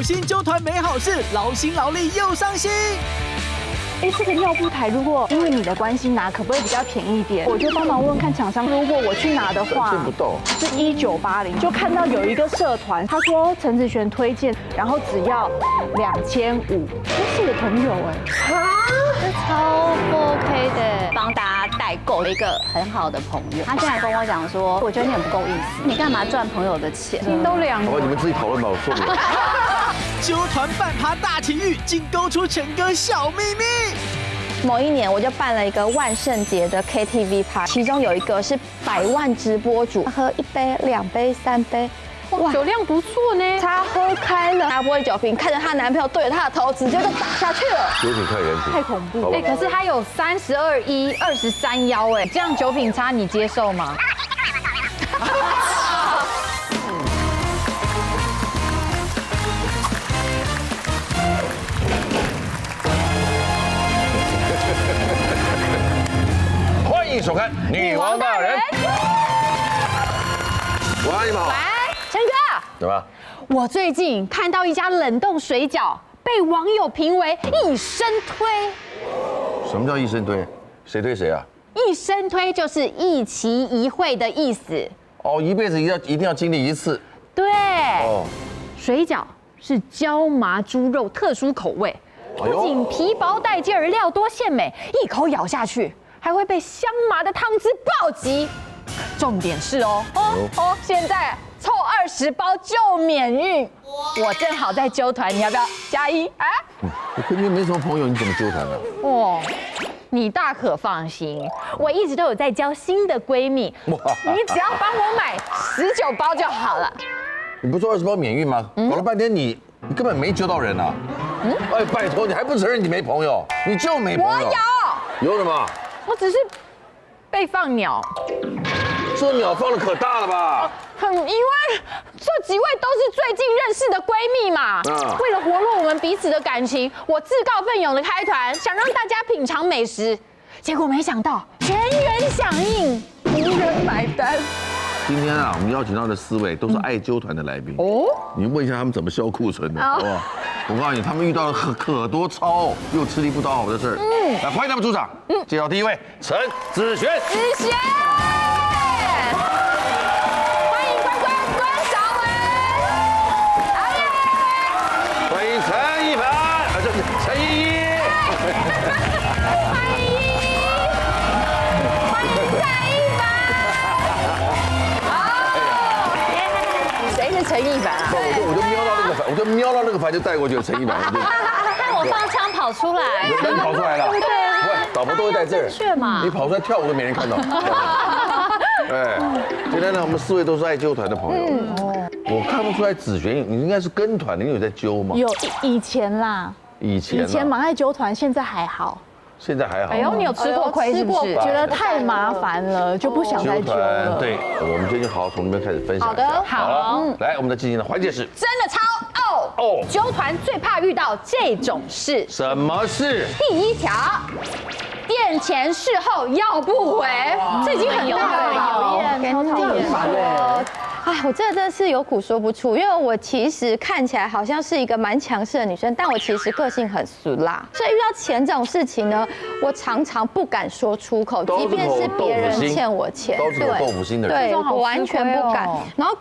心纠团没好事，劳心劳力又伤心。这个尿布台如果因为你的关系拿，可不可以比较便宜一点？我就帮忙问看厂商，如果我去拿的话，见不到是1980，就看到有一个社团，他说陈子璇推荐，然后只要2500，这是个朋友这超不 OK 的，帮大家代购了一个很好的朋友。他现在跟我讲说，我觉得你很不够意思，你干嘛赚朋友的钱？心都凉了。好吧，你们自己讨论吧，我受不了。纠团半爬大奇遇，竟勾出陈哥小秘密。某一年，我就办了一个万圣节的 KTV party，其中有一个是100万直播主，喝1杯、2杯、3杯，哇，酒量不错呢。她喝开了，拿玻璃酒瓶看着她男朋友对着她的头直接就打下去了。酒品看人品，太恐怖了。好吧可是他有32.1、23腰，这样酒品差你接受吗？欢迎收看《女王大人》。喂，你们好。来，陈哥，怎么？我最近看到一家冷冻水饺被网友评为一生推。什么叫一生推？谁推谁啊？一生推就是一期一会的意思。哦，一辈子一定要经历一次。对，哦，水饺是椒麻猪肉特殊口味，哎呦不仅皮薄带劲儿，料多馅美，一口咬下去还会被香麻的汤汁暴击。重点是现在凑20包就免运。我正好在揪团，你要不要加一啊？我根本没什么朋友，你怎么纠团呢？哦，你大可放心，我一直都有在交新的闺蜜，你只要帮我买19包就好了。你不是说20包免运吗？搞了半天你根本没揪到人啊！哎，拜托，你还不承认你没朋友？你就没朋友？有什么？我只是被放鸟。这鸟放的可大了吧？因为这几位都是最近认识的闺蜜嘛。为了活络我们彼此的感情，我自告奋勇的开团，想让大家品尝美食。结果没想到全员响应，无人买单。今天啊，我们邀请到的4位都是爱揪团的来宾。哦，你问一下他们怎么销库存的，好不好？我告诉你，他们遇到了可多操又吃力不讨好的事儿。来，欢迎他们出场。介绍第一位，陈子璇。子璇，欢迎关韶文，欢迎陈一凡，这是陈依依。欢迎蔡一凡。谁是陈一凡啊？我就瞄到那个凡就带过去了，陈一凡。但我放枪跑出来，人跑出来了。对，老婆都会在这儿。是嘛？你跑出来跳舞都没人看到。哎，今天呢，我们4位都是爱揪团的朋友。我看不出来子璇，你应该是跟团的，你有在揪吗？有以前啦，以前蛮爱揪团，现在还好。现在还好。哎呦，你有吃过亏是不是？觉得太麻烦了，就不想再揪了。对，我们最近好好从那边开始分享。好的，好。来，我们的进行的环节是真的超揪团最怕遇到这种事。什么事？第1条，店前事后要不回，这已经很大了吧？跟你说，哎，我真的是有苦说不出，因为我其实看起来好像是一个蛮强势的女生，但我其实个性很俗辣，所以遇到钱这种事情呢，我常常不敢说出口，即便是别人欠我钱，都是口豆腐心的人，对，我完全不敢。然后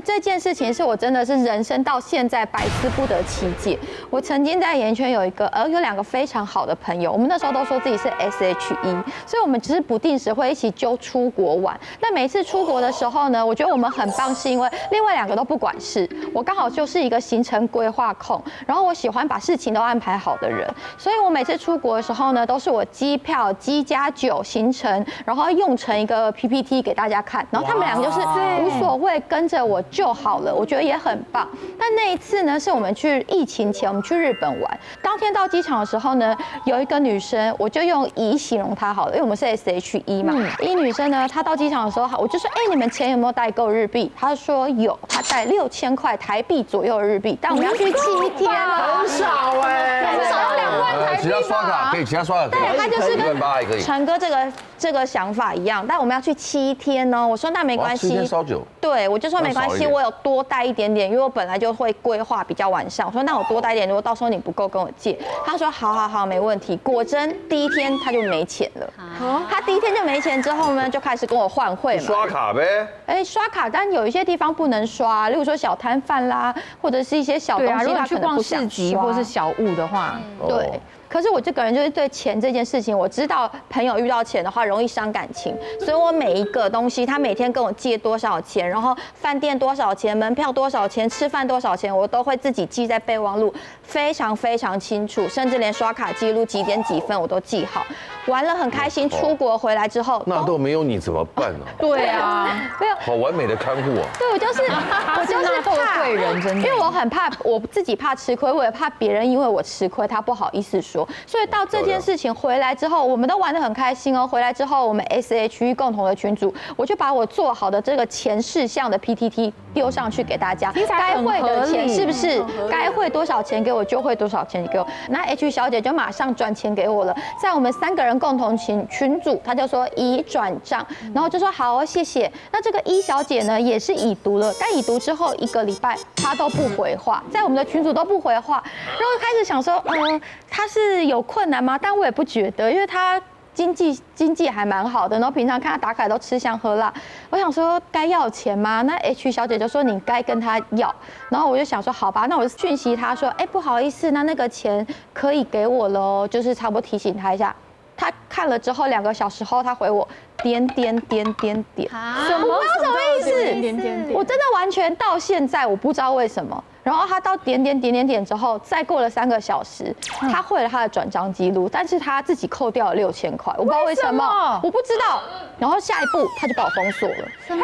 这件事情是我真的是人生到现在百思不得其解。我曾经在演艺圈有2个非常好的朋友，我们那时候都说自己是 SHE， 所以我们只是不定时会一起揪出国玩。那每次出国的时候呢，我觉得我们很棒，是因为另外2个都不管事，我刚好就是一个行程规划控，然后我喜欢把事情都安排好的人，所以我每次出国的时候呢，都是我机票、机+9行程，然后用成一个 PPT 给大家看，然后他们2个就是无所谓，跟着我就好了，我觉得也很棒。但那一次呢，是我们去疫情前，我们去日本玩，当天到机场的时候呢，有一个女生，我就用乙形容她好了，因为我们是 SHE 嘛。乙女生呢，她到机场的时候，我就说，你们钱有没有带够日币？她说有，她带6000块台币左右的日币，但我们要去7天，很少哎，至少要2万万台币其他刷卡可以，其他刷卡可以，对，他就是1万8也可以。陈哥这个想法一样，但我们要去7天哦。我说那没关系7天烧酒。对，我就说没关系，我有多带一点点，因为我本来就会规划比较晚上。我说那我多带一点，如果到时候你不够跟我借。他说好，没问题。果真第一天他就没钱了。他第一天就没钱之后呢，就开始跟我换汇嘛。刷卡呗。刷卡，但有一些地方不能刷，例如说小摊贩啦，或者是一些小东西，如果去逛他可能不想市集刷或是小物的话，对。可是我这个人就是对钱这件事情，我知道朋友遇到钱的话容易伤感情，所以我每一个东西，他每天跟我借多少钱，然后饭店多少钱，门票多少钱，吃饭多少钱，我都会自己记在备忘录，非常非常清楚，甚至连刷卡记录几点几分我都记好。玩了很开心，出国回来之后，那都没有你怎么办呢？对啊，没有。好完美的看护啊！对，我就是怕贵人，真的，因为我很怕我自己怕吃亏，我也怕别人因为我吃亏，他不好意思说。所以到这件事情回来之后，我们都玩得很开心哦。回来之后，我们 SHE 共同的群组，我就把我做好的这个前事项的 PTT 丢上去给大家，该汇的钱是不是该汇多少钱给我就汇多少钱给我。那 H 小姐就马上转钱给我了，在我们3个人共同群组，她就说已转账，然后就说好哦，谢谢。那这个E小姐呢也是已读了，但已读之后1个礼拜她都不回话，在我们的群组都不回话，然后开始想说，她是有困难吗？但我也不觉得，因为她经济还蛮好的，然后平常看她打卡都吃香喝辣，我想说该要钱吗？那 H 小姐就说你该跟她要，然后我就想说好吧，那我就讯息她说，不好意思，那个钱可以给我喽，就是差不多提醒她一下。他看了之后2个小时后，他回我点。什么意思？我真的完全到现在我不知道为什么。然后他到点之后，再过了3个小时，他汇了他的转账记录，但是他自己扣掉了6000块，我不知道为什么，我不知道。然后下一步他就把我封锁了。什么？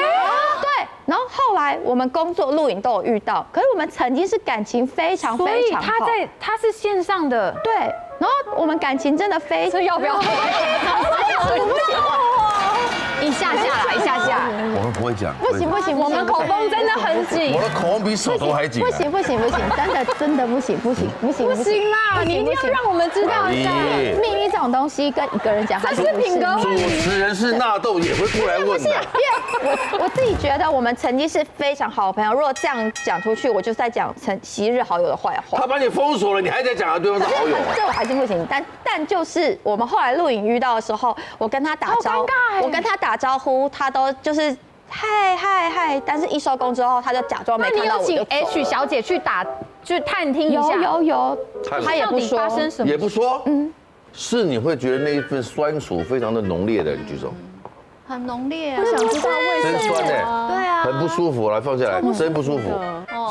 对。然后后来我们工作录影都有遇到，可是我们曾经是感情非常好。他是线上的，对。然后我们感情真的非常，要不要？一下下，我们不会讲。不行，我们口风真的很紧。我的口风比手头还紧。不行，真的不行啦！你一定要让我们知道一下秘密这种东西，跟一个人讲，这是品格问题。主持人是纳豆也会过来问的。因为我自己觉得我们曾经是非常好的朋友，如果这样讲出去，我就在讲昔日好友的坏话。他把你封锁了，你还在讲对方是好友？这我还是不行。但就是我们后来录影遇到的时候，我跟他打招呼，他都就是嗨，但是一收工之后，他就假装没看到我就走了。那你有请 H 小姐去探听一下？有，他也不说，发生什么？也不说，是你会觉得那一份酸楚非常的浓烈的，你举手。很浓烈啊！我想知道为什么？真酸哎，对啊，很不舒服，来放下来，真不舒服。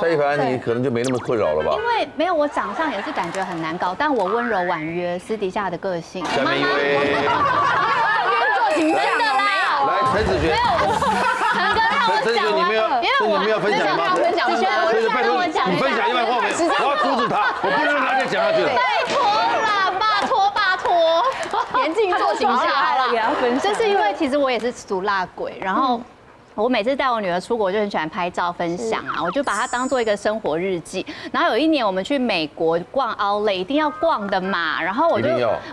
蔡一凡，你可能就没那么困扰了吧？因为没有，我长相也是感觉很难搞，但我温柔婉约，私底下的个性。下面一位，真的啦，来陈子璇，陈子璇，你没有分享吗？分享，拜托你分享1万话没？我要阻止他，我不能让他再讲下去了。拜托啦，拜托，严禁做形象好了。就是因为其实我也是俗辣鬼，然后。我每次带我女儿出国，就很喜欢拍照分享啊，我就把它当做一个生活日记。然后有一年我们去美国逛 Outlet， 一定要逛的嘛，然后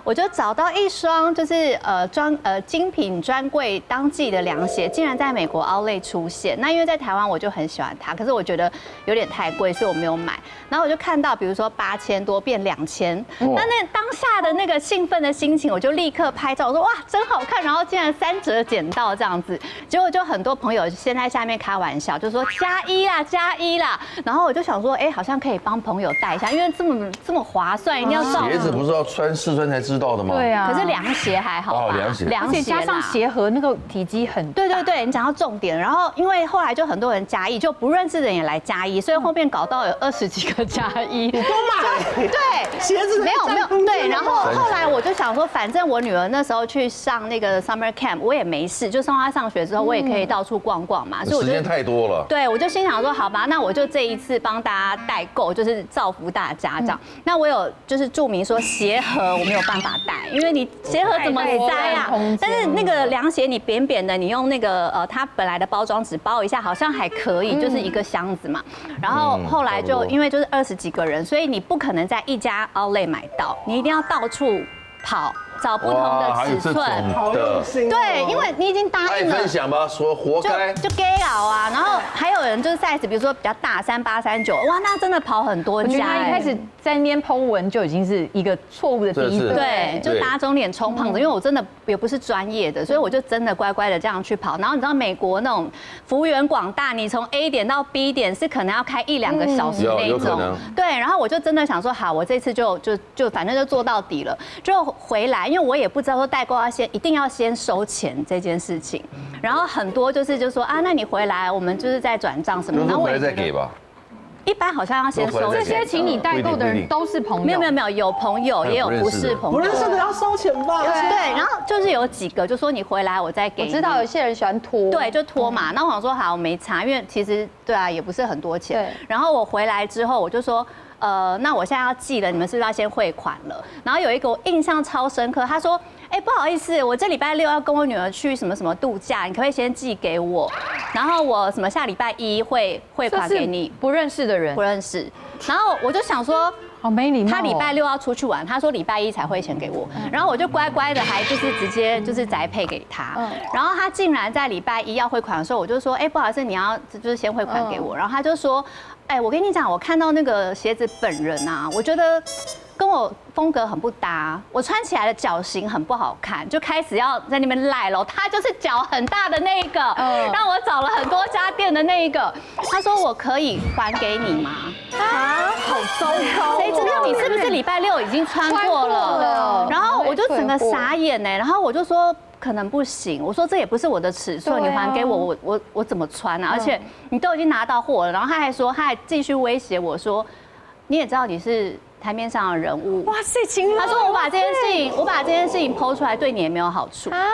我就找到一双就是精品专柜当季的凉鞋，竟然在美国 Outlet 出现。那因为在台湾我就很喜欢它，可是我觉得有点太贵，所以我没有买。然后我就看到，比如说8000多变2000，那当下的那个兴奋的心情，我就立刻拍照，我说哇真好看，然后竟然3折捡到这样子，结果就很多朋友先在下面开玩笑，就说加1啦，然后我就想说，好像可以帮朋友带一下，因为这么划算，一定要照。鞋子不是要试穿才知道的吗？对啊，可是凉鞋还好吧？凉鞋，而且加上鞋盒那个体积很大。对，你讲到重点。然后因为后来就很多人加1，就不认识的人也来加1，所以后面搞到有20几个加1。你都买？对，鞋子没有对。然后后来我就想说，反正我女儿那时候去上那个 summer camp， 我也没事，就送她上学之后，我也可以到处逛逛嘛，所以我时间太多了。对，我就心想说，好吧，那我就这一次帮大家代购，就是造福大家这样。那我有就是注明说鞋盒我没有办法带，因为你鞋盒怎么塞啊？但是那个凉鞋你扁扁的，你用那个它本来的包装纸包一下，好像还可以，就是一个箱子嘛。然后后来就因为就是20几个人，所以你不可能在一家 outlet 买到，你一定要到处跑。找不同的尺寸，对，因为你已经答应了。爱分享吧，说活该。就 gay 佬啊，然后还有人就是 size， 比如说比较大38、39，哇，那真的跑很多家。他一开始在那边 po 文就已经是一个错误的第一步。对，就打肿脸充胖子，因为我真的也不是专业的，所以我就真的乖乖的这样去跑。然后你知道美国那种幅员广大，你从 A 点到 B 点是可能要开1、2个小时那一种。对，然后我就真的想说，好，我这次就反正就做到底了，就回来。因为我也不知道说代购一定要先收钱这件事情，然后很多就说啊，那你回来我们就是再转账什么，然后回来再给吧。一般好像要先收钱。这些请你代购的人都是朋友？没有，有朋友也有不是朋友。不认识的要收钱吧？对，然后就是有几个就说你回来我再给你。我知道有些人喜欢拖。对，就拖嘛。那我想说好，我没差，因为其实对啊也不是很多钱。对。然后我回来之后我就说。那我现在要寄了，你们是不是要先汇款了？然后有一个我印象超深刻，他说，不好意思，我这礼拜6要跟我女儿去什么什么度假，你可不可以先寄给我？然后我什么下礼拜1会汇款给你。不认识的人，不认识。然后我就想说，好没礼貌。他礼拜6要出去玩，他说礼拜1才汇钱给我，然后我就乖乖的还就是直接就是宅配给他。然后他竟然在礼拜1要汇款的时候，我就说，不好意思，你要就是先汇款给我。然后他就说。我跟你讲，我看到那个鞋子本人啊，我觉得跟我风格很不搭，我穿起来的脚型很不好看，就开始要在那边赖咯。他就是脚很大的那一个，让我找了很多家店的那一个。他说我可以还给你吗？啊，好糟糕！谁知道你是不是礼拜6已经穿过了？然后我就整个傻眼呢，然后我就说。可能不行，我说这也不是我的尺寸，你还给我，我怎么穿啊？而且你都已经拿到货了，然后他还继续威胁我说，你也知道你是台面上的人物，哇塞，他说我把这件事情剖出来对你也没有好处啊。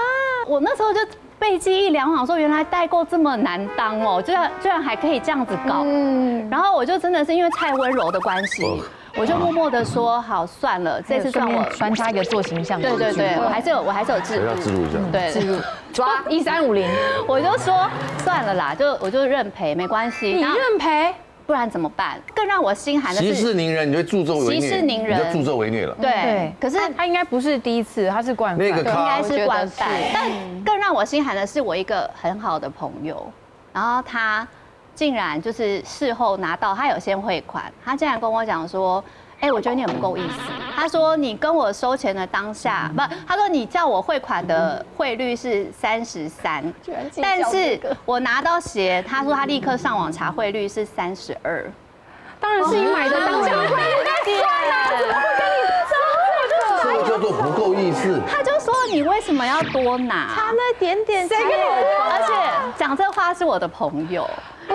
我那时候就背脊一凉，我想说原来代购这么难当哦，居然还可以这样子搞，然后我就真的是因为太温柔的关系。我就默默的说好算了，这次算我穿插一个做形象。对，我还是有置入。要置入一下。对，置入抓1350。我就说算了啦，我就认赔没关系。你认赔？不然怎么办？更让我心寒的是息事宁人，你就助纣为虐。息事宁人，你就助纣为虐了。对，可是他应该不是第一次，他是惯犯。那个应该是惯犯。但更让我心寒的是，我一个很好的朋友，然后他。竟然就是事后拿到，他有先汇款，他竟然跟我讲说，我觉得你很不够意思。他说你跟我收钱的当下，不，他说你叫我汇款的汇率是33，但是我拿到鞋，他说他立刻上网查汇率是32。当然是你买的当下汇率太算了，怎么会跟你这个叫做不够意思。他就说你为什么要多拿？差那点点，谁跟你多？而且讲这话是我的朋友。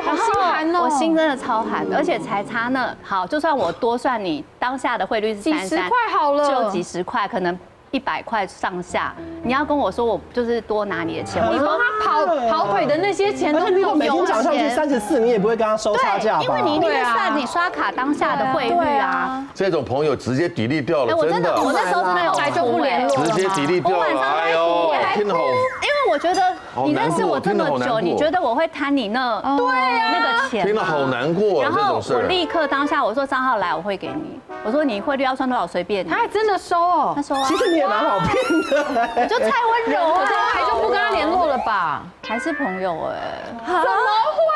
好心寒哦，我心真的超寒的，而且才差那好，就算我多算你当下的汇率是几十块好了，就几十块，可能100块上下。你要跟我说我就是多拿你的钱，你帮他跑腿的那些钱都如果每天涨上去34，你也不会跟他收差价吧？因为你一定算你刷卡当下的汇率啊。这种朋友直接抵力掉了，真的。我那时候真的有来就不联络，直接抵力掉了。哎呦，听得好。因为我觉得你认识我这么久，你觉得我会贪你那个钱？听得好难过。然后我立刻当下我说账号来，我会给你。我说你汇率要算多少随便。他还真的收哦，他收啊。其实你也蛮好骗的，我就太温柔了，还就不跟他联络了吧？还是朋友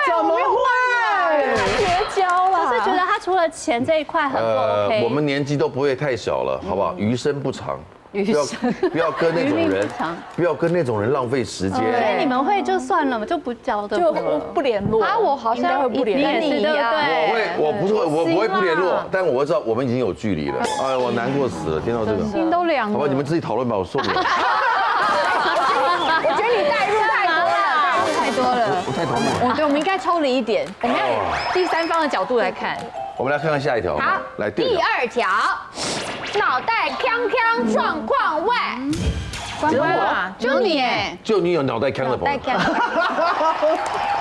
怎么会？绝交了。我是觉得他除了钱这一块很不 OK。我们年纪都不会太小了，好不好？余生不长。不要跟那种人，不要跟那种人浪费时间。所以你们会就算了嘛，就不交的，就不联络。啊，我好像不联络，你也是对不对？我不会不联络，但我知道我们已经有距离了。哎，我难过死了，听到这个，心都凉了。好吧，你们自己讨论吧，我受不了。我觉得你代入太多了，我太讨厌。我觉得我们应该抽离一点，我们要以第三方的角度来看。我们来看看下一条。好，来第2条，脑袋锵锵状况外。关关啊，就你哎，就你有脑袋锵的朋友。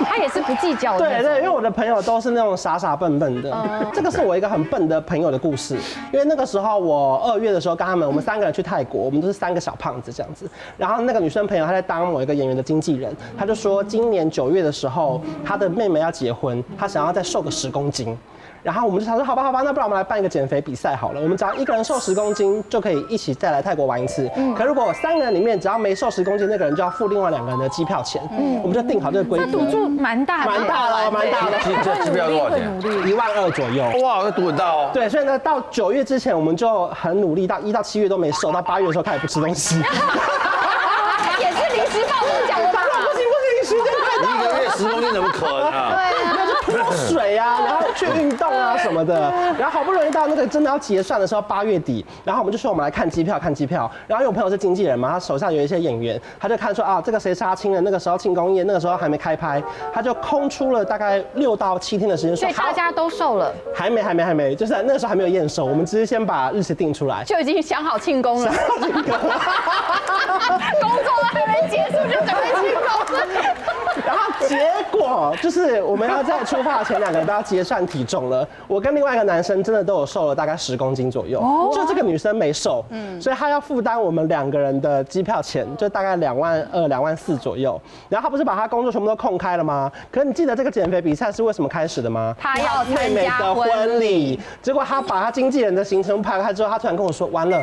他也是不计较的。对对，因为我的朋友都是那种傻傻笨笨的。这个是我一个很笨的朋友的故事。因为那个时候我2月的时候跟我们3个人去泰国，我们都是3个小胖子这样子。然后那个女生朋友她在当某一个演员的经纪人，她就说今年9月的时候，她的妹妹要结婚，她想要再瘦个10公斤。然后我们就想说，好吧，那不然我们来办一个减肥比赛好了。我们只要1个人瘦10公斤，就可以一起再来泰国玩一次。可如果3个人里面只要没瘦10公斤，那个人就要付另外2个人的机票钱。我们就定好这个规则。这赌注蛮大的，蛮大的。这机票多少钱？12000左右。哇，那赌很大哦。对，所以呢，到9月之前，我们就很努力，到1到7月都没瘦，到8月的时候开始不吃东西。也是临时抱佛脚的吧？不行，你时间太大了。1个月10公斤怎么可能啊？脱水啊，然后去运动啊什么的，然后好不容易到那个真的要结算的时候，8月底，然后我们就说我们来看机票。然后因为我朋友是经纪人嘛，他手上有一些演员，他就看说啊，这个谁杀青了，那个时候庆功宴，那个时候还没开拍，他就空出了大概6到7天的时间，所以大家都瘦了，还没，就是那个时候还没有验收，我们只是先把日期定出来，就已经想好庆功了。工作都还没结束就准备庆功了。然后结果就是我们要在出发的前2个人都要结算体重了。我跟另外一个男生真的都有瘦了大概10公斤左右，就这个女生没瘦，所以她要负担我们2个人的机票钱，就大概22000、24000左右。然后她不是把她工作全部都空开了吗？可是你记得这个减肥比赛是为什么开始的吗？她要参加婚礼。结果她把她经纪人的行程排开之后，她突然跟我说：“完了，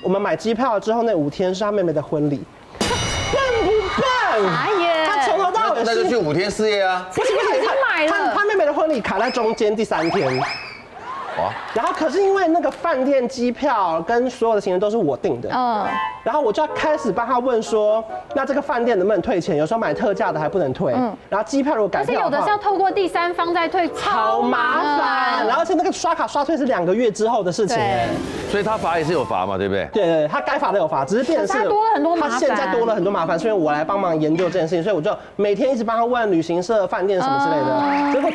我们买机票之后那5天是她妹妹的婚礼。”笨不笨？哎呀，他从头到尾那就去5天4夜啊。不是，已经买了。他妹妹的婚礼卡在中间第3天。然后可是因为那个饭店、机票跟所有的行程都是我订的，然后我就要开始帮他问说，那这个饭店能不能退钱？有时候买特价的还不能退，然后机票如果改票的话，可是有的是要透过第3方再退，超麻烦。然后而且那个刷卡刷退是2个月之后的事情，所以他罚也是有罚嘛，对不对？对，他该罚的有罚，只是变成是多了很多麻烦。他现在多了很多麻烦，所以我来帮忙研究这件事情，所以我就每天一直帮他问旅行社、饭店什么之类的。结果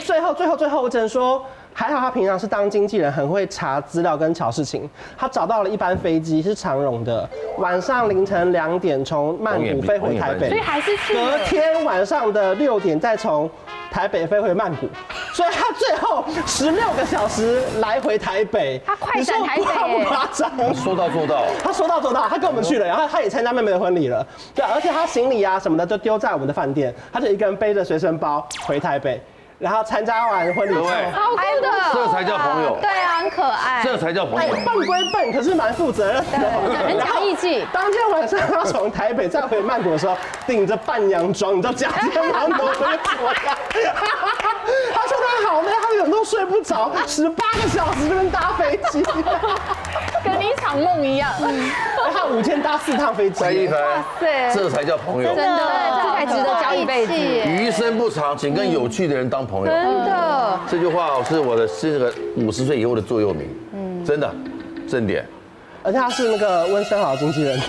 最后，我只能说。还好他平常是当经纪人，很会查资料跟瞧事情。他找到了一班飞机是长荣的，晚上凌晨2点从曼谷飞回台北，所以还是去隔天晚上的6点再从台北飞回曼谷，所以他最后16个小时来回台北。他快闪台北，不夸张，说到做到。他说到做到，他跟我们去了，然后他也参加妹妹的婚礼了，对，而且他行李啊什么的都丢在我们的饭店，他就一个人背着随身包回台北。然后参加完婚礼之后，好酷的，这才叫朋友。对啊，很可爱。这才叫朋友。笨归笨，可是蛮负责任的，很讲义气。当天晚上他从台北再回曼谷的时候，顶着半洋装，你知道假肩膀都会怎么样？他说他好累，他有时候睡不着，18个小时跟搭飞机，跟一场梦一样。他5天搭4趟飞机。哇塞，这才叫朋友。真的，这才值得交一辈子。余生不长，请跟有趣的人当朋友。真的，这句话是我的是那个50岁以后的座右铭。真的，正点。而且他是那个温升豪的经纪人。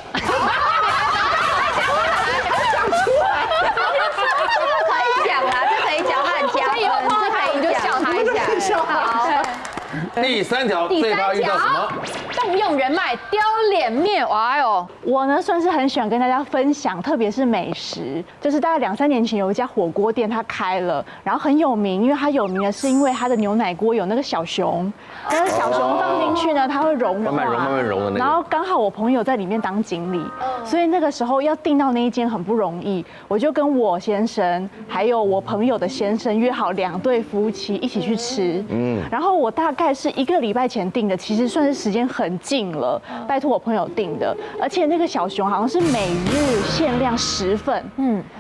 第3条最怕遇到什么？动用人脉丢脸面。哎呦，我呢算是很喜欢跟大家分享，特别是美食。就是大概2、3年前有一家火锅店，它开了，然后很有名，因为它有名的是因为它的牛奶锅有那个小熊，但是小熊放进去呢，它会融化，慢慢融的那个。然后刚好我朋友在里面当经理，所以那个时候要订到那一间很不容易，我就跟我先生还有我朋友的先生约好2对夫妻一起去吃。然后我大概是1个礼拜前订的，其实算是时间很近了，拜托我朋友订的，而且那个小熊好像是每日限量10份，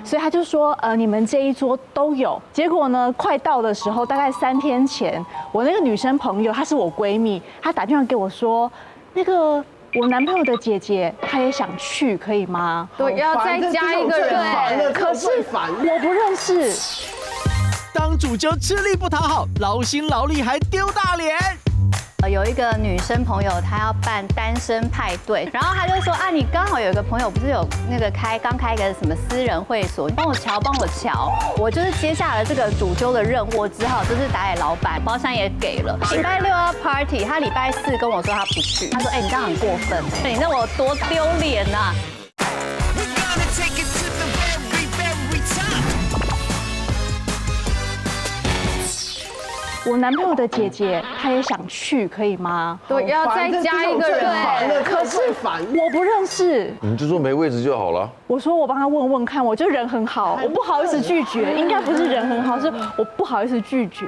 所以他就说你们这一桌都有。结果呢，快到的时候，大概3天前，我那个女生朋友，她是我闺蜜，她打电话给我说，那个我男朋友的姐姐她也想去，可以吗？对，要再加一个人，可是我不认识。当主就吃力不讨好，劳心劳力还丢大脸。有一个女生朋友，她要办单身派对，然后她就说啊，你刚好有一个朋友不是有那个刚开一个什么私人会所，你帮我瞧。我就是接下了这个主揪的任务，我只好就是打给老板，包厢也给了。礼拜6要 party， 他礼拜4跟我说他不去，他说你这样很过分，你让我多丢脸呐。我男朋友的姐姐她也想去，可以吗？对，要再加一个人。可是烦，我不认识，你就说没位置就好了。我说我帮他问问看，我就人很好，我不好意思拒绝，应该不是人很好，是我不好意思拒绝。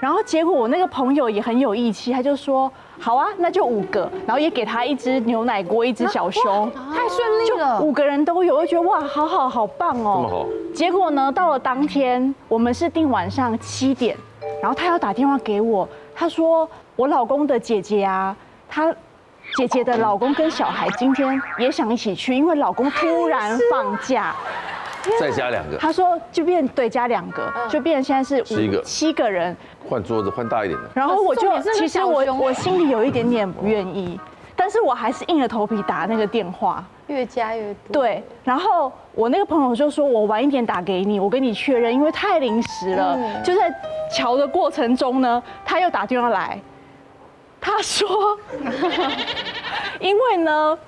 然后结果我那个朋友也很有义气，他就说好啊，那就5个，然后也给他1只牛奶锅，1只小熊，太顺利了5个人都有，我就觉得哇，好棒哦。这么好。结果呢，到了当天，我们是定晚上7点，然后他要打电话给我，他说我老公的姐姐啊，她姐姐的老公跟小孩今天也想一起去，因为老公突然放假。再加2个，他说就变对加2个，就变成现在是7个人，换桌子换大一点的。然后我就其实我欸心里有一点点不愿意，但是我还是硬着头皮打那个电话。越加越多。对，然后我那个朋友就说我晚一点打给你，我跟你确认，因为太临时了。就在瞧的过程中呢，他又打电话来，他说，因为呢。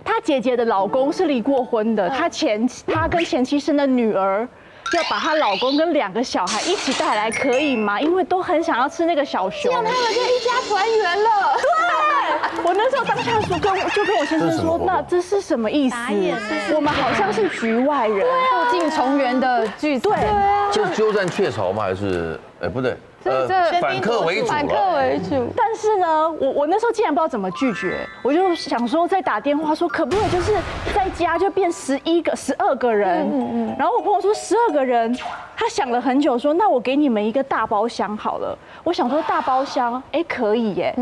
他姐姐的老公是离过婚的，他跟前妻生的女儿，要把她老公跟2个小孩一起带来，可以吗？因为都很想要吃那个小熊。这样他们就一家团圆了。对，我那时候当下说就跟我先生说，那这是什么意思？我们好像是局外人，破镜重圆的剧。对，这鸠占鹊巢吗？还是不对？反客为主。反客为主。但是呢，我那时候竟然不知道怎么拒绝，我就想说再打电话说可不可以就是在家就变12个人。然后我朋友说12个人，他想了很久说那我给你们一个大包厢好了。我想说大包厢，可以耶。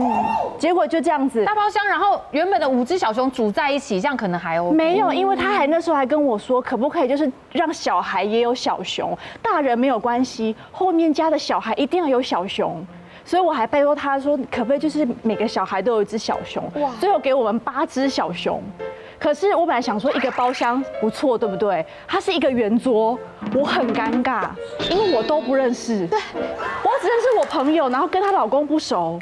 结果就这样子，大包厢，然后原本的5只小熊煮在一起，这样可能还 OK。没有，因为他那时候还跟我说可不可以就是让小孩也有小熊，大人没有关系，后面家的小孩一定要有小熊。所以我还拜托他说，可不可以就是每个小孩都有1只小熊？最后给我们8只小熊。可是我本来想说一个包厢不错，对不对？它是一个圆桌，我很尴尬，因为我都不认识。对，我只认识我朋友，然后跟她老公不熟，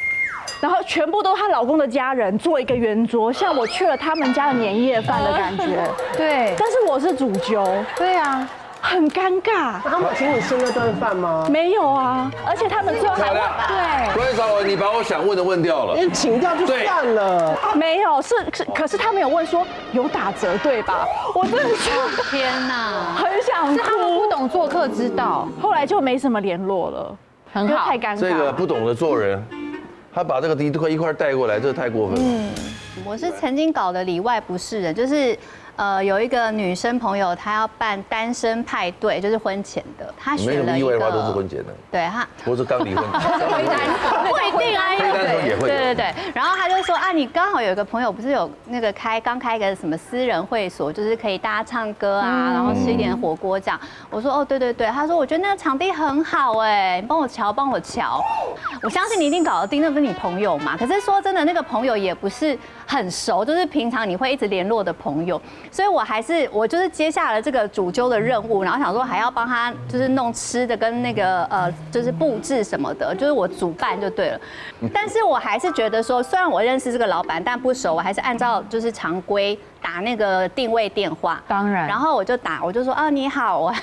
然后全部都是她老公的家人做一个圆桌，像我去了他们家的年夜饭的感觉。对，但是我是主揪。对啊。很尴尬。他们请你吃那顿饭吗？没有啊，而且他们最后还对。关于找你把我想问的问掉了。因为请掉就算了。没有，可是他们有问说有打折对吧？我真的是天哪，很想哭。是他们不懂做客之道，后来就没什么联络了，很好，太尴尬。这个不懂得做人，他把这个一块带过来，这太过分了。我是曾经搞得里外不是人，就是。有一个女生朋友，她要办单身派对，就是婚前的。她选了一个。没什么意外的话，都是婚前的。对她。或是刚离婚。不一定啊，非单身也会。对。然后她就说啊，你刚好有一个朋友，不是有那个刚开一个什么私人会所，就是可以大家唱歌啊，然后吃一点火锅这样。我说哦，对。她说我觉得那个场地很好哎，你帮我瞧。我相信你一定搞得定，那不是你朋友嘛？可是说真的，那个朋友也不是很熟，就是平常你会一直联络的朋友。所以我就是接下了这个主揪的任务，然后想说还要帮他就是弄吃的跟那个就是布置什么的，就是我主办就对了。但是我还是觉得说，虽然我认识这个老板，但不熟，我还是按照就是常规打那个定位电话。当然。然后我就说啊你好，我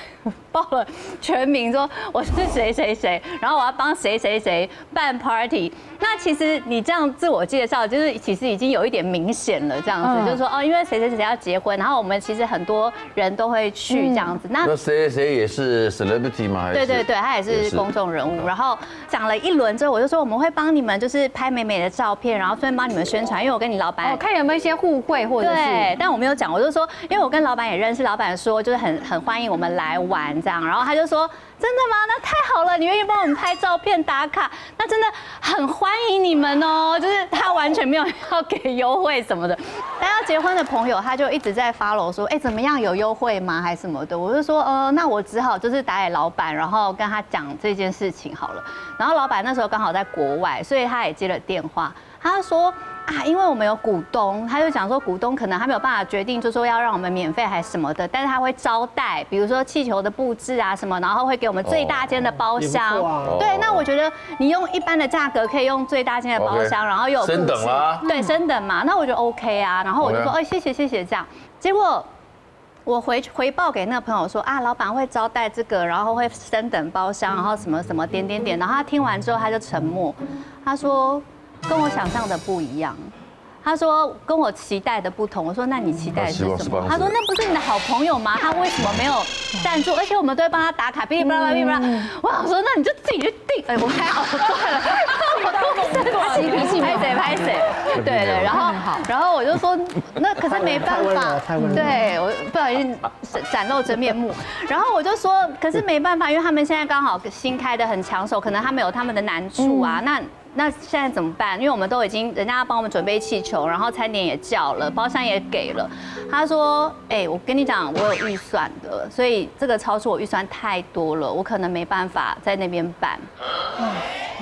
报了全名，说我是谁，然后我要帮谁办 party。那其实你这样自我介绍，就是其实已经有一点明显了，这样子，就是说哦，因为谁要结婚，然后我们其实很多人都会去这样子。那谁也是 celebrity 吗？还是？对，他也是公众人物。然后讲了一轮之后，我就说我们会帮你们就是拍美美的照片，然后顺便帮你们宣传，因为我跟你老板看有没有一些互惠或者是。对，但我没有讲，我就说，因为我跟老板也认识，老板说就是很欢迎我们来玩这样，然后他就说。真的吗？那太好了，你愿意帮我们拍照片打卡，那真的很欢迎你们哦。就是他完全没有要给优惠什么的。但要结婚的朋友，他就一直在 follow 说，怎么样有优惠吗？还是什么的？我就说，那我只好就是打给老板，然后跟他讲这件事情好了。然后老板那时候刚好在国外，所以他也接了电话，他说。因为我们有股东，他就讲说股东可能他没有办法决定，就说要让我们免费还是什么的，但是他会招待，比如说气球的布置啊什么，然后会给我们最大间的包厢。对，那我觉得你用一般的价格可以用最大间的包厢，然后又有升等啦，对，升等嘛，那我觉得 OK 啊，然后我就说谢谢这样，结果我回报给那个朋友说啊，老板会招待这个，然后会升等包厢，然后什么什么点点点。然后他听完之后他就沉默，他说跟我想象的不一样。他说跟我期待的不同。我说那你期待的是什么？他说那不是你的好朋友吗？他为什么没有赞助？而且我们都会帮他打卡，哔哩吧啦哔哩吧啦。我想说那你就自己去订。哎，我还好算了，脾气拍谁？对，然后我就说那可是没办法，对我不小心展露真面目。然后我就说可是没办法，因为他们现在刚好新开的很抢手，可能他们有他们的难处啊。那现在怎么办？因为我们都已经人家要帮我们准备气球，然后餐点也叫了，包厢也给了。他说：“哎，我跟你讲，我有预算的，所以这个超出我预算太多了，我可能没办法在那边办。”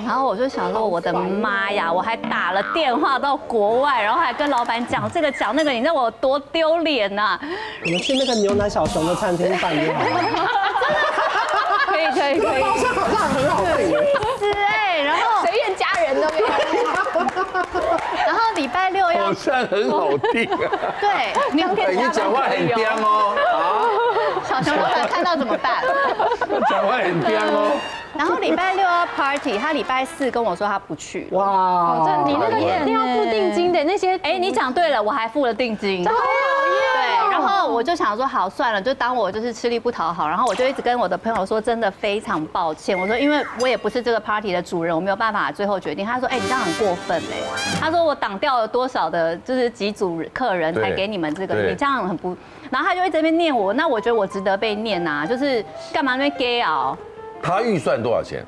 然后我就想说，我的妈呀！我还打了电话到国外，然后还跟老板讲这个讲那个，你知道我多丢脸呐！我们去那个牛奶小熊的餐厅办就好了。可以，包厢好像很好订。是哎，然后随便加人都没有。然后礼拜六要好像很好听啊。对，你讲话很刁哦啊！小熊老板看到怎么办？讲话很刁哦。然后礼拜六要 party， 他礼拜4跟我说他不去。哇，你那个一定要付定金的那些。哎，你讲对了，我还付了定金。对，然后我就想说好算了，就当我就是吃力不讨好。然后我就一直跟我的朋友说，真的非常抱歉。我说因为我也不是这个 party 的主人，我没有办法最后决定。他说，哎，你这样很过分哎。他说我挡掉了多少的，就是几组客人才给你们这个，你这样很不。然后他就一直在那边念我，那我觉得我值得被念呐，就是干嘛那边 gay 啊？他预算多少钱？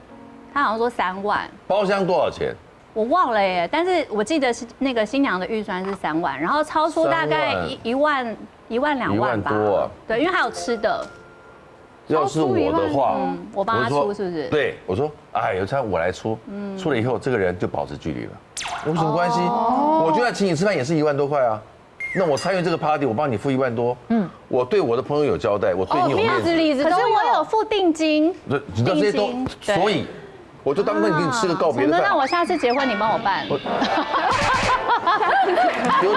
他好像说3万。包厢多少钱？我忘了耶，但是我记得是那个新娘的预算是3万，然后超出大概1万2万吧。1万多啊。对，因为还有吃的。要是我的话，我帮他出是不是？对，我说，哎，有餐我来出，出了以后这个人就保持距离了，有什么关系？我就算请你吃饭也是1万多块啊。那我参与这个 party， 我帮你付1万多，我对我的朋友有交代，我对你有面子。可是我有付定金，你这些都，所以我就当跟你吃个告别的饭。那我下次结婚你帮我办。丢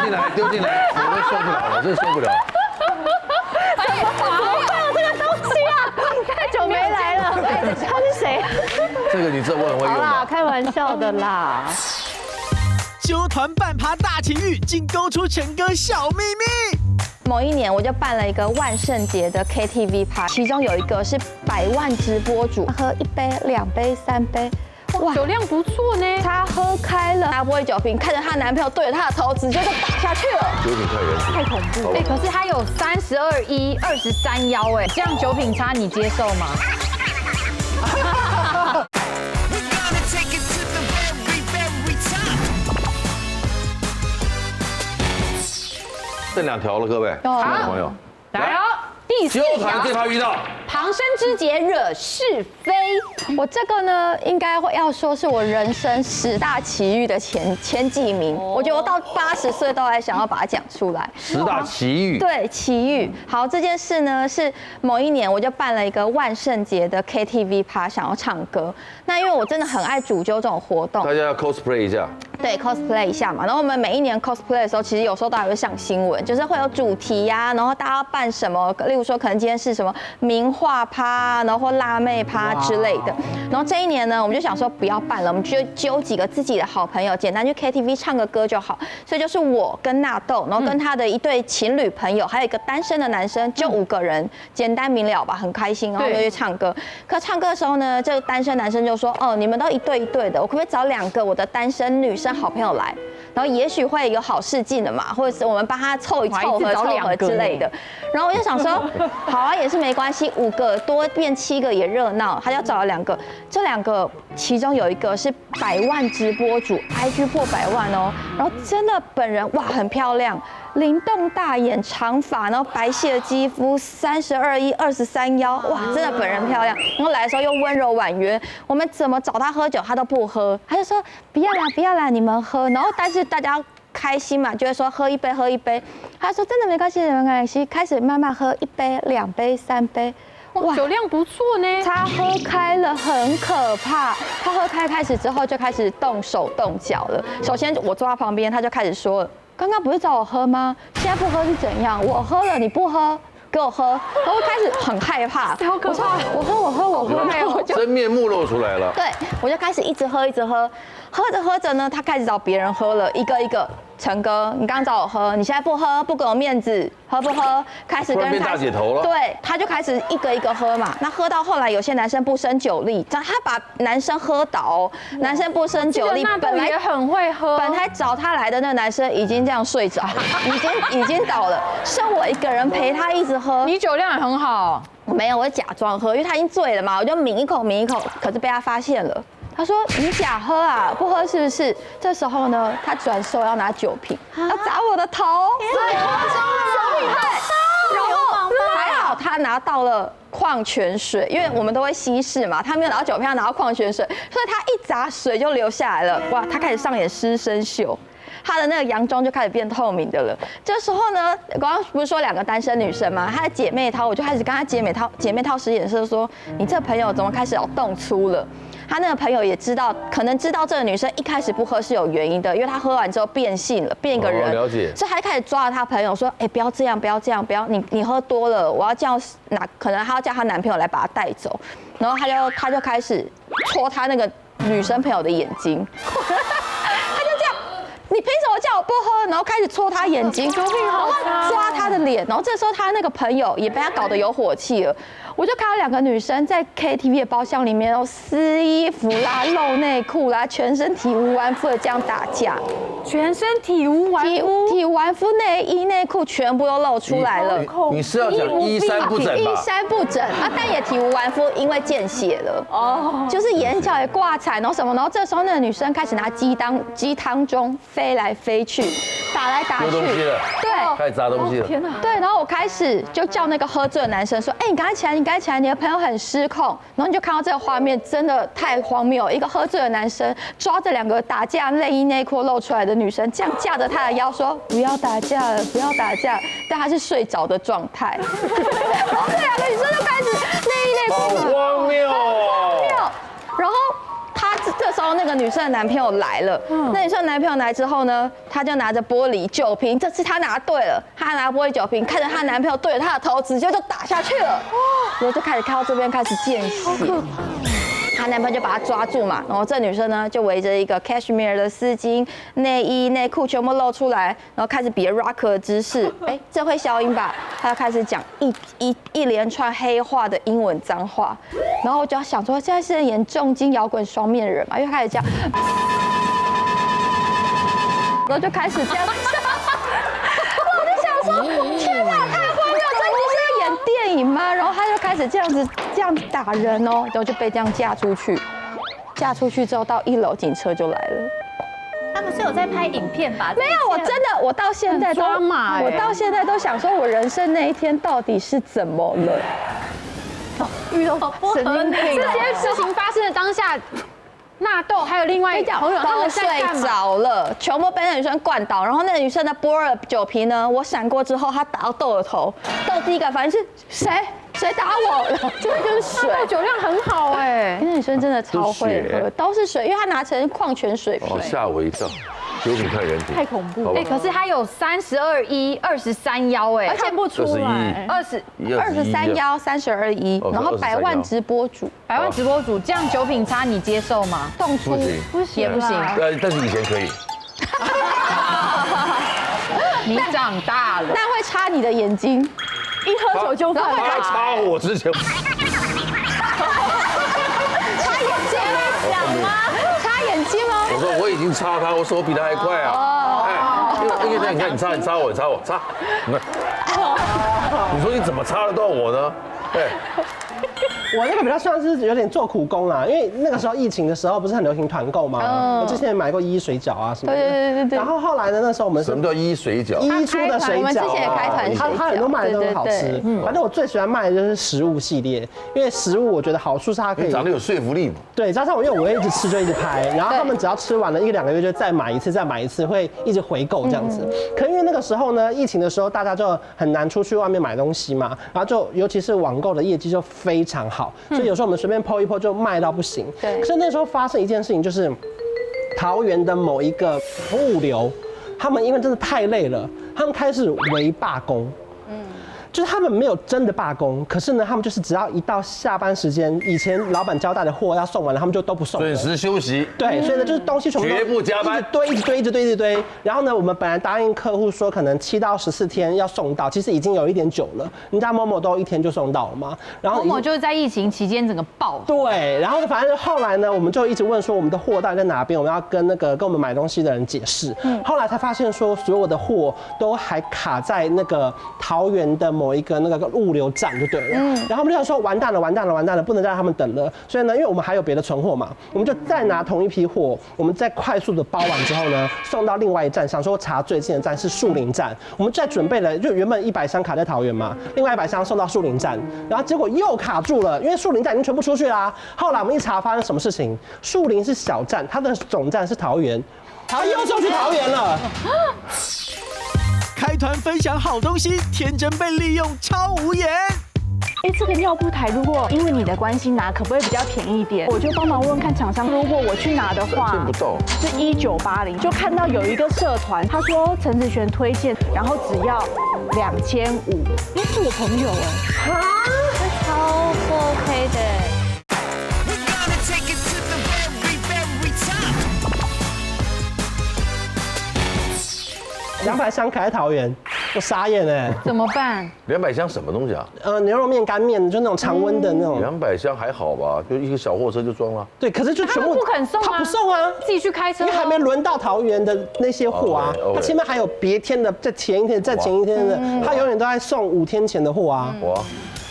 进来，我都受不了，我真的受不了。怎么会有这个东西啊？太久没来了，他是谁？这个你知道我很会用。好啦，开玩笑的啦。纠团半趴大奇遇，竟勾出陈哥小秘密。某一年我就办了一个万圣节的 KTV party， 其中有一个是100万直播主，喝1杯、2杯、3杯，哇，酒量不错呢。她喝开了，拿玻璃酒瓶看着她男朋友对着她的头直接就打下去了，酒品太严重，太恐怖。哎，可是他有32.1、23腰，哎，这样酒品差你接受吗？剩2条了，各位，亲爱的朋友，来哦，第4纠团最怕遇到旁生之节惹是非。我这个呢，应该要说是我人生10大奇遇的前几名。我觉得我到80岁都还想要把它讲出来。10大奇遇。对，奇遇。好，这件事呢是某一年我就办了一个万圣节的 KTV party， 想要唱歌。那因为我真的很爱主揪这种活动，大家要 cosplay 一下。对 cosplay 一下嘛，然后我们每一年 cosplay 的时候，其实有时候都还会上新闻，就是会有主题呀，然后大家要办什么，例如说可能今天是什么名画趴，然后或辣妹趴之类的。然后这一年呢，我们就想说不要办了，我们就揪几个自己的好朋友，简单去 KTV 唱个歌就好。所以就是我跟纳豆，然后跟他的一对情侣朋友，还有一个单身的男生，就5个人，简单明了吧，很开心，然后就去唱歌。可唱歌的时候呢，这个单身男生就说：“哦，你们都一对一对的，我可不可以找2个我的单身女生好朋友来？然后也许会有好事进的嘛，或者是我们帮他凑一凑合之类的。”然后我就想说，好啊，也是没关系，5个多变7个也热闹。他就找了2个，这2个其中有一个是100万直播主 ，IG 破100万哦。然后真的本人哇很漂亮，灵动大眼，长发，然后白皙的肌肤，32.1、23腰，哇，真的本人漂亮。然后来的时候又温柔婉约，我们怎么找他喝酒他都不喝，他就说不要啦不要啦，你们喝。然后但是大家开心嘛，就会说喝一杯喝一杯。他说真的没关系没关系，开始慢慢喝1杯、2杯、3杯。哇，酒量不错呢。他喝开了，很可怕。他喝开始之后就开始动手动脚了。首先我坐他旁边，他就开始说了：“刚刚不是找我喝吗？现在不喝是怎样？我喝了你不喝，给我喝。然后我开始很害怕，好可怕，我喝，真面目露出来了。对，我就开始一直喝，喝着喝着呢，他开始找别人喝了，一个一个。陈哥，你刚刚找我喝，你现在不喝，不给我面子，喝不喝？开始跟变大姐头了。对，他就开始一个一个喝嘛。那喝到后来，有些男生不胜酒力，他把男生喝倒，男生不胜酒力，本来也很会喝。本来找他来的那个男生已经这样睡着，已经倒了，剩我一个人陪他一直喝。你酒量也很好。没有，我假装喝，因为他已经醉了嘛，我就抿一口，可是被他发现了。他说：“你假喝啊，不喝是不是？”这时候呢，他转手要拿酒瓶，要砸我的头，太夸张了，对。然后还好他拿到了矿泉水，因为我们都会稀释嘛，他没有拿到酒瓶，他拿到矿泉水，所以他一砸水就流下来了。哇，他开始上演师生秀。他的那个洋装就开始变透明的了。这时候呢，刚刚不是说2个单身女生吗？她的姐妹淘，我就开始跟她姐妹淘使眼色，说你这朋友怎么开始要动粗了？他那个朋友也知道，可能知道这个女生一开始不喝是有原因的，因为她喝完之后变性了，变一个人。了解。所以他开始抓着她朋友说：“哎，不要这样，不要你喝多了，我要叫可能她要叫她男朋友来把她带走。”然后他就开始戳她那个女生朋友的眼睛。你凭什么叫我不喝？然后开始戳他眼睛，然后抓他的脸，然后这时候他那个朋友也被他搞得有火气了。我就看到2个女生在 KTV 的包厢里面撕衣服啦、露内裤啦，全身体无完肤的这样打架，全身体无完肤，体无完肤，内衣内裤全部都露出来了。你是要讲衣衫不整吧？衣衫不整啊，但也体无完肤，因为见血了。哦，就是眼角也挂彩，然后什么，然后这时候那个女生开始拿鸡汤盅飞来飞去，打来打去，丢东西了，对，开始砸东西了。天哪！对，然后我开始就叫那个喝醉的男生说：“哎，你赶快起来，你的朋友很失控。”然后你就看到这个画面，真的太荒谬，一个喝醉的男生抓着2个打架、内衣内裤露出来的女生，这样架着他的腰说：“不要打架了，不要打架。”但他是睡着的状态，然后这2个女生就开始内衣内裤好荒谬哦！然后这时候那个女生的男朋友来了，那女生的男朋友来之后呢，他就拿着玻璃酒瓶，这次他拿对了，他拿玻璃酒瓶看着她男朋友对着她的头，直接就打下去了，然后就开始看到这边开始见血。她男朋友就把她抓住嘛，然后这女生呢就围着一个 cashmere 的丝巾，内衣内裤全部露出来，然后开始比 rock 的姿势，哎，这会消音吧？她就开始讲一连串黑话的英文脏话，然后我就要想说，现在是在演重金摇滚双面人嘛，又开始讲，然后就开始这样，我就想说，天哪，太荒谬，这不是在演电影吗？然后他就开始这样子打人哦，然后就被这样架出去，架出去之后到1楼，警车就来了。他们是有在拍影片吧？没有，我到现在都想说，我人生那一天到底是怎么了？遇到神经病。这些事情发生的当下，纳豆还有另外一个朋友他们睡着了，全部被那女生灌倒，然后那个女生的波尔酒瓶呢，我闪过之后，她打到豆的头，豆第一个反应是谁打我？真的就是水。纳豆酒量很好哎，那女生真的超会喝，都是水，因为她拿成矿泉水瓶。吓我一跳，酒品太人品，太恐怖。哎，可是她有32一、23腰哎，看不出来。23腰、32一，然后100万直播主，100万直播主这样酒品差你接受吗？动粗不行，也不行。但是以前可以。你长大了，但会插你的眼睛，一喝酒就犯。他插我之前。插眼睛吗？插眼睛吗？我说我已经插他，我手比他还快啊！哎，因为你看你插我，插，你看，你说你怎么插得到我呢？对。我那个比较像是有点做苦工啦，因为那个时候疫情的时候不是很流行团购吗？我之前也买过一水饺啊什么的。对。然后后来呢，那时候我们什么叫一水饺？一出的水饺，我们之前也开团水饺，它很多卖的都很好吃。反正我最喜欢卖的就是食物系列，因为食物我觉得好处是它可以长得有说服力嘛。对，加上因为我会一直吃就一直拍，然后他们只要吃完了1、2个月就再买一次，会一直回购这样子。可因为那个时候呢，疫情的时候大家就很难出去外面买东西嘛，然后就尤其是网购的业绩就非常好，所以有时候我们随便 po 一 po 就卖到不行。对。可是那时候发生一件事情，就是桃园的某一个物流，他们因为真的太累了，他们开始围罢工。就是他们没有真的罢工，可是呢，他们就是只要一到下班时间，以前老板交代的货要送完了，他们就都不送了，准时休息。对，所以呢，就是东西全部都绝不加班，一直堆。然后呢，我们本来答应客户说可能7到14天要送到，其实已经有一点久了。人家某都1天就送到了嘛。然后某就是在疫情期间整个爆。对，然后反正后来呢，我们就一直问说我们的货到底在哪边，我们要跟跟我们买东西的人解释。后来才发现说所有的货都还卡在那个桃园的某一个那个物流站就对了。然后我们就想说完蛋了，不能再让他们等了。所以呢，因为我们还有别的存货嘛，我们就再拿同一批货，我们再快速的包完之后呢，送到另外一站，想说查最近的站是树林站，我们再准备了，就原本100箱卡在桃园嘛，另外100箱送到树林站，然后结果又卡住了，因为树林站已经全部出去啦。后来我们一查，发生什么事情？树林是小站，它的总站是桃园，它又送去桃园了。开团分享好东西，天真被利用，超无言。这个尿布台如果因为你的关系拿，可不可以比较便宜一点？我就帮忙问问看厂商，如果我去拿的话，见不到是1980，就看到有一个社团，他说陈子璇推荐，然后只要2500，那是我朋友哎，这超不 OK 的。200箱卡在桃园，我傻眼哎！怎么办？200箱什么东西啊？牛肉面、干面，就那种常温的那种。200箱还好吧，就一个小货车就装了。对，可是就全部不肯送啊，他不送啊，自己去开车，因为还没轮到桃园的那些货啊。他前面还有别天的，在前一天、在前一天的，他永远都在送5天前的货啊。哇！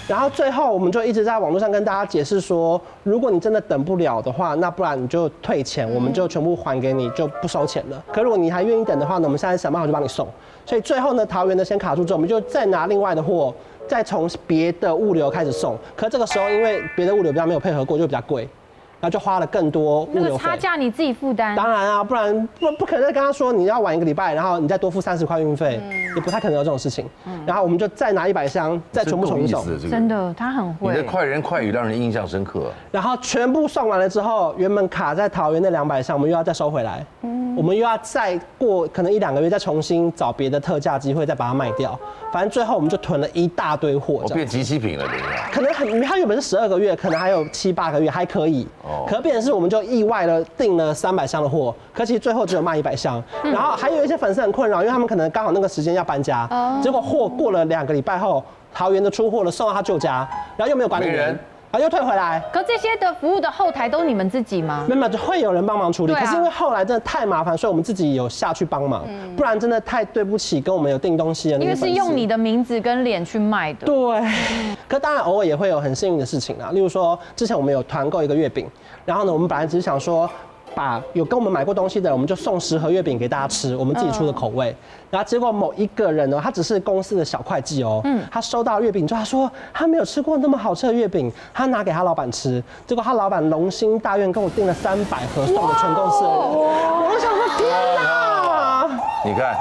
然后最后我们就一直在网络上跟大家解释说，如果你真的等不了的话，那不然你就退钱，我们就全部还给你，就不收钱了。可如果你还愿意等的话呢，我们现在想办法就帮你送。所以最后呢，桃园的先卡住之后，我们就再拿另外的货，再从别的物流开始送。可这个时候因为别的物流比较没有配合过，就比较贵。然后就花了更多物流费，差价你自己负担。当然啊，不然不可能再跟他说你要晚1个礼拜，然后你再多付30块运费，也不太可能有这种事情。然后我们就再拿100箱，再全部重送。真的，他很会。你的快人快语让人印象深刻。然后全部送完了之后，原本卡在桃园那200箱，我们又要再收回来。我们又要再过可能1、2个月，再重新找别的特价机会，再把它卖掉。反正最后我们就囤了一大堆货，变即期品了，等一下。可能它原本是12个月，可能还有7、8个月还可以。可变成是我们就意外的订了300箱的货，可其实最后只有卖100箱。然后还有一些粉丝很困扰，因为他们可能刚好那个时间要搬家，结果货过了2个礼拜后，桃园的出货了，送到他旧家，然后又没有管理员。又退回来。可这些的服务的后台都是你们自己吗？没有，就会有人帮忙处理。可是因为后来真的太麻烦，所以我们自己有下去帮忙，不然真的太对不起跟我们有订东西的那些粉丝。因为是用你的名字跟脸去卖的。对。可当然偶尔也会有很幸运的事情啦，例如说之前我们有团购一个月饼，然后呢我们本来只是想说，把有跟我们买过东西的人，我们就送10盒月饼给大家吃，我们自己出的口味。然后结果某一个人呢，他只是公司的小会计哦，他收到月饼之后，他说他没有吃过那么好吃的月饼，他拿给他老板吃，结果他老板龙心大愿跟我订了300盒送给全公司的人，我就想说天哪！你看。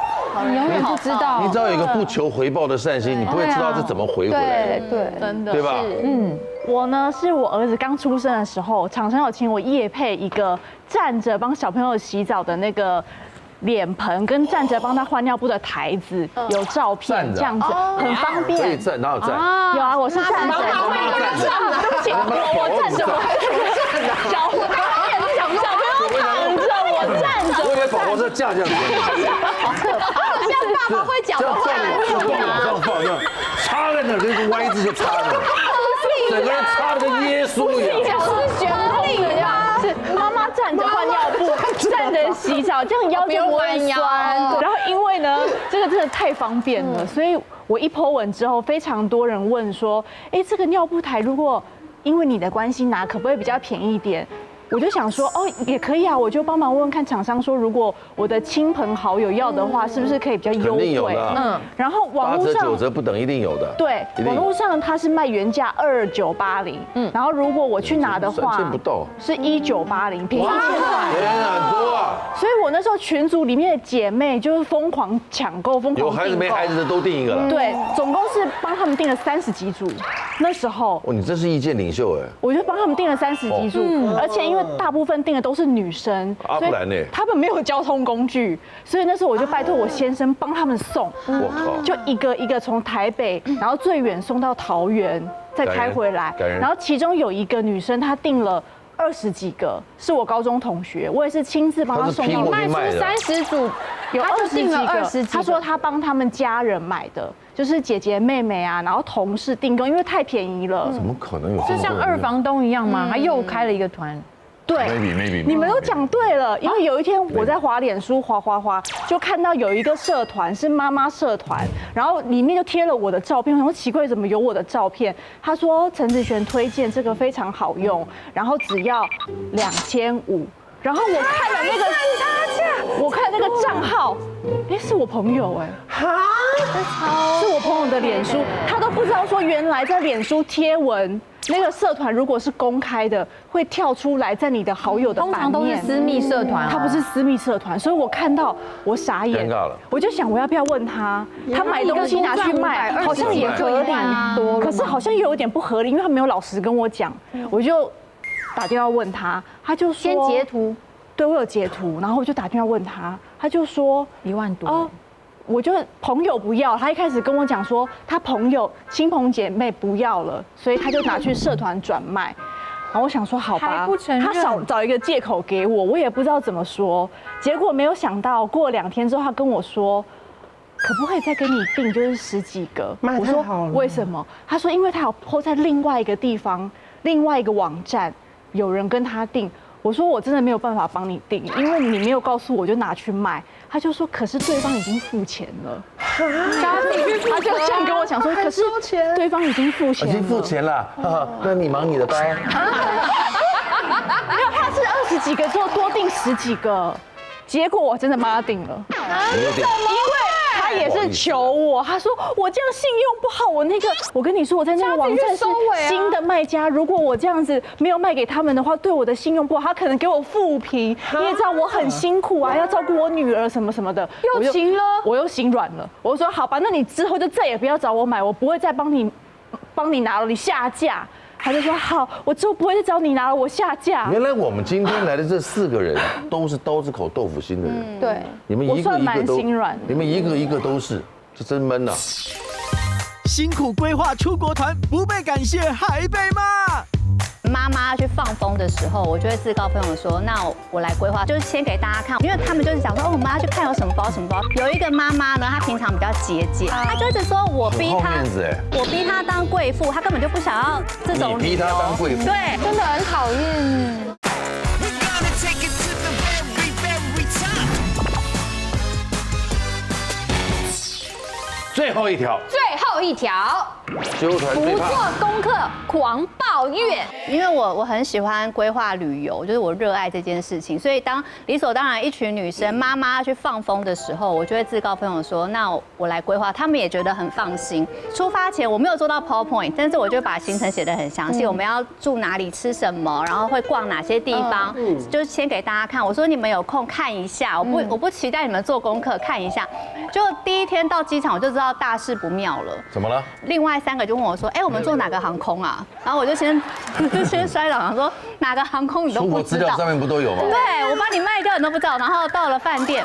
你永远不知道，你只要有一个不求回报的善心，你不会知道这怎么回回来。对，真的，对吧？我呢是我儿子刚出生的时候，厂商有请我业配一个站着帮小朋友洗澡的那个脸盆，跟站着帮他换尿布的台子，有照片这样子，很方便。可以站，哪有站？有啊，我是站着。对不起，我站着，我还怎么站呢？小朋友躺着，我站着。我以为宝宝是这样子。像爸爸会讲的话，往上放一样，插在那，跟歪字就插着，整个人插的跟耶稣一样。是悬空呀，是妈妈站着换尿布，站着洗澡，这样腰就不会酸。然后因为呢，这个真的太方便了，所以我一 po 文之后，非常多人问说，这个尿布台如果因为你的关系拿，可不可以比较便宜一点？我就想说，也可以啊，我就帮忙问问看厂商说，如果我的亲朋好友要的话，是不是可以比较优惠？然后网络上8折9折不等一定有的。对，网络上它是卖原价2980，然后如果我去拿的话，不到是1980，便宜1000块。天啊，多啊！所以我那时候群组里面的姐妹就是疯狂抢购，疯狂有孩子没孩子的都订一个了。对，总共是帮他们订了30几组。那时候，你真是意见领袖哎！我就帮他们订了30几组，而且因因为大部分订的都是女生，不然呢？他们没有交通工具，所以那时候我就拜托我先生帮他们送，我靠，就一个一个从台北，然后最远送到桃园，再开回来。然后其中有一个女生，她订了20几个，是我高中同学，我也是亲自帮她送到。卖出30组，有20几个20几个。她说她帮他们家人买的，就是姐姐妹妹啊，然后同事订购，因为太便宜了。怎么可能有？就像二房东一样吗？他又开了一个团。对 ，maybe， 你们都讲对了，因为有一天我在滑脸书滑，就看到有一个社团是妈妈社团，然后里面就贴了我的照片，我想说奇怪怎么有我的照片？他说陈子璇推荐这个非常好用，然后只要2500，然后我看了那个我看那个账号，哎，是我朋友哎，是我朋友的脸书，他都不知道说原来在脸书贴文。那个社团如果是公开的，会跳出来在你的好友的版面。通常都是私密社团，它不是私密社团，所以我看到我傻眼，尴尬了。我就想我要不要问他，他买东西拿去卖，好像也合理，可是好像又有点不合理，因为他没有老实跟我讲，我就打电话问他，他就说先截图，对我有截图，然后我就打电话问他，他就说1万多哦。我就朋友不要，他一开始跟我讲说他朋友亲朋姐妹不要了，所以他就拿去社团转卖。然后我想说好吧，他找一个借口给我，我也不知道怎么说。结果没有想到过2天之后，他跟我说，可不可以再跟你订就是10几个？我说为什么？他说因为他有 po 在另外一个地方，另外一个网站有人跟他订。我说我真的没有办法帮你订，因为你没有告诉我就拿去卖。他就说可是对方已经付钱了，他就这样跟我讲说，可是对方已经付钱了，已经付钱了，那你忙你的吧。没有，他是20几个之后多订10几个，结果我真的帮他订了，因为他也是求我，他说我这样信用不好，我跟你说我在那个网站是新的卖家，如果我这样子没有卖给他们的话，对我的信用不好，他可能给我负评。你也知道我很辛苦啊，要照顾我女儿什么什么的，又行了，我又心软了，我说好吧，那你之后就再也不要找我买，我不会再帮你拿了，你下架。他就说好，我之后不会再找你拿了，我下架。原来我们今天来的这4个人都是刀子口豆腐心的人。对，你们一个一个都心软，你们一个一个都是，这真闷呐。辛苦规划出国团，不被感谢还被骂。妈妈去放风的时候，我就会自告奋勇说，那我来规划，就是先给大家看，因为他们就是想说，我们要去看有什么包什么包。有一个妈妈呢，她平常比较节俭，她就一直说我逼她当贵妇，她根本就不想要这种。你逼她当贵妇，对，真的很讨厌。最后一条，纠团最怕不做功课狂抱怨。因为我很喜欢规划旅游，就是我热爱这件事情，所以当理所当然一群女生妈妈去放风的时候，我就会自告奋勇说，那我来规划，他们也觉得很放心。出发前我没有做到 PowerPoint， 但是我就把行程写得很详细，我们要住哪里吃什么，然后会逛哪些地方，就是先给大家看。我说你们有空看一下，我不期待你们做功课，看一下。就第一天到机场我就知道大事不妙了。怎么了？另外3个就问我说，我们坐哪个航空啊？然后我就先摔倒，想说哪个航空你都不知道。出国资料上面不都有吗？对，我把你卖掉你都不知道。然后到了饭店，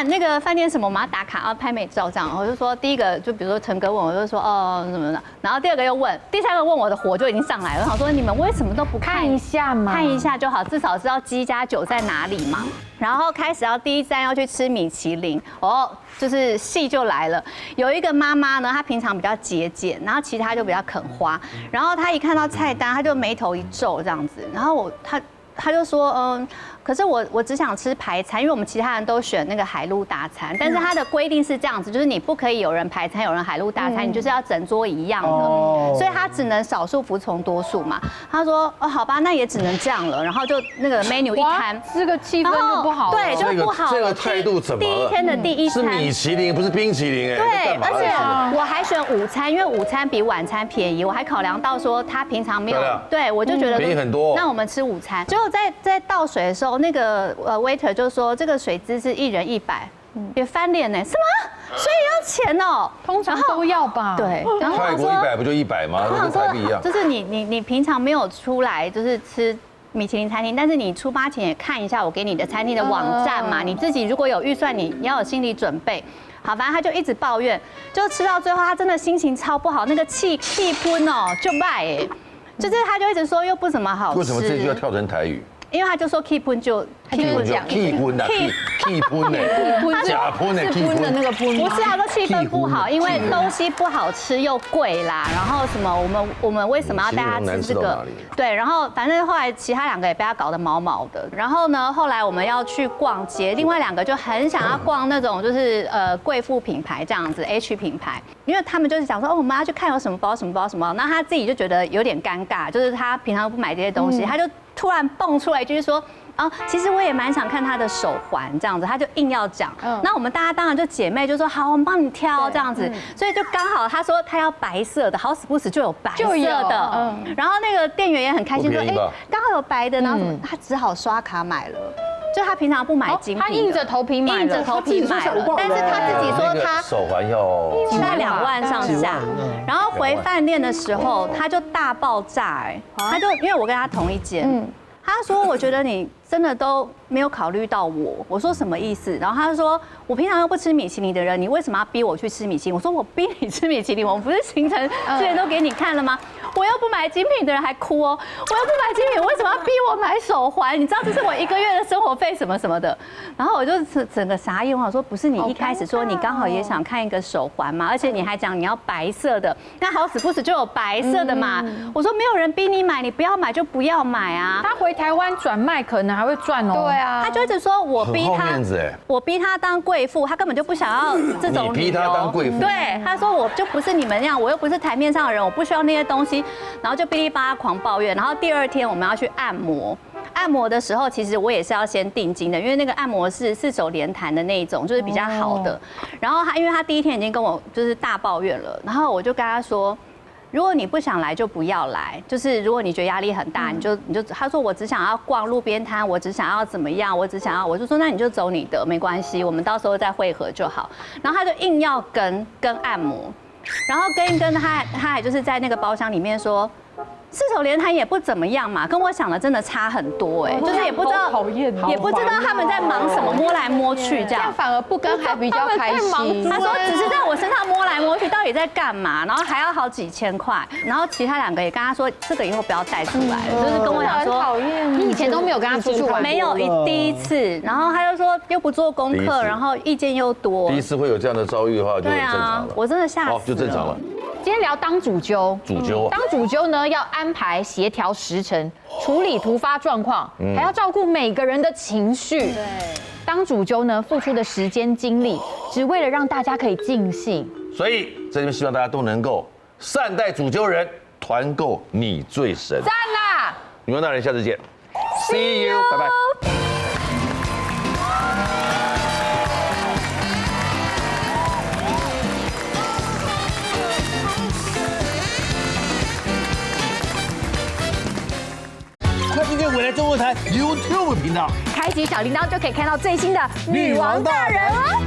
那个饭店什么我们要打卡，要拍美照这样。我就说第一个就比如说陈哥问我，就说怎么的。然后第2个又问，第3个问我的火就已经上来了。我想说你们为什么都不看一下嘛？看一下就好，至少知道鸡加酒在哪里嘛。然后开始第一站要去吃米其林，就是戏就来了。有一个妈妈呢，她平常比较节俭，然后其他就比较肯花。然后她一看到菜单，她就眉头一皱这样子。然后她就说，可是我只想吃排餐，因为我们其他人都选那个海陆大餐，但是它的规定是这样子，就是你不可以有人排餐，有人海陆大餐，你就是要整桌一样的，所以他只能少数服从多数嘛。他说好吧，那也只能这样了，然后就那个 menu 一摊，这个气氛就不好了，对，就不好了。这个态度怎么了？第一天的第一餐是米其林，不是冰淇淋对，而且我还选午餐，因为午餐比晚餐便宜，我还考量到说他平常没有，对我就觉得便宜很多。那我们吃午餐，结果在倒水的时候，那个waiter 就说这个水资是1人100，别翻脸呢，什么？所以要钱哦？通常都要吧？对，然后泰国100不就100吗？跟台币一样。就是你平常没有出来就是吃米其林餐厅，但是你出发前也看一下我给你的餐厅的网站嘛，你自己如果有预算，你要有心理准备。好，反正他就一直抱怨，就吃到最后，他真的心情超不好，那个气喷哦就卖哎，就是他就一直说又不怎么好吃。为什么这句要跳成台语？因为他就说 keep 喷就 keep 喷的 keep 喷的 keep 喷的假喷的 keep 喷的那个不是啊，说气氛不好，因为东西不好吃又贵啦，然后什么我们为什么要带他吃这个？对，然后反正后来其他2个也被他搞得毛毛的。然后呢，后来我们要去逛街，另外2个就很想要逛那种就是贵妇品牌这样子 H 品牌，因为他们就是想说哦我们要去看有什么包什么包什么，那他自己就觉得有点尴尬，就是他平常不买这些东西，他就突然蹦出来就是说。其实我也蛮想看她的手环这样子，她就硬要讲。那我们大家当然就姐妹就说好，我们帮你挑这样子，所以就刚好她说她要白色的，好死不死就有白色的。然后那个店员也很开心说，刚好有白的，然后她只好刷卡买了。就她平常不买精品，她硬着头皮买了，硬着头皮买了，但是她自己说她手环要大概2万上下。然后回饭店的时候，她就大爆炸她就因为我跟她同一间。他说：“我觉得你真的都没有考虑到我。”我说：“什么意思？”然后他就说：“我平常又不吃米其林的人，你为什么要逼我去吃米其林？”我说：“我逼你吃米其林，我们不是行程之前都给你看了吗？我又不买精品的人还哭哦，我又不买精品，为什么要逼我买手环？你知道这是我1个月的生活费什么什么的。”然后我就整个傻眼，我说：“不是你一开始说你刚好也想看一个手环嘛，而且你还讲你要白色的，那好死不死就有白色的嘛。”我说：“没有人逼你买，你不要买就不要买啊。”他回台湾转卖可能还会赚哦。对啊，他就一直说我逼他，我逼他当贵妇，他根本就不想要这种。你逼他当贵妇？对，他说我就不是你们那样，我又不是台面上的人，我不需要那些东西，然后就哔哩吧啦狂抱怨。然后第2天我们要去按摩。按摩的时候，其实我也是要先定金的，因为那个按摩是4手连弹的那一种，就是比较好的。然后因为他第1天已经跟我就是大抱怨了，然后我就跟他说。如果你不想来就不要来，就是如果你觉得压力很大，你就他说我只想要逛路边摊，我只想要怎么样，我就说那你就走你的，没关系，我们到时候再汇合就好。然后他就硬要跟按摩，然后跟一跟他还就是在那个包厢里面说。4手连弹也不怎么样嘛，跟我想的真的差很多就是也不知道他们在忙什么，摸来摸去这样，反而不跟还比较开心。他说只是在我身上摸来摸去，到底在干嘛？然后还要好几千块，然后其他2个也跟他说，这个以后不要带出来了，就是跟我讲说，讨厌。你以前都没有跟他出去玩，没有第一次，然后他就说又不做功课，然后意见又多。第一次会有这样的遭遇的话，就很正常了。我真的吓死了，就正常了。今天聊当主揪，当主揪呢要安排协调时程，处理突发状况，还要照顾每个人的情绪。对，当主揪呢付出的时间精力，只为了让大家可以尽兴。所以这边希望大家都能够善待主揪人，团购你最神。赞啦！女王大人，下次见 ，See you， 拜拜。快订阅未来中文台 YouTube 频道，开启小铃铛就可以看到最新的女王大人哦。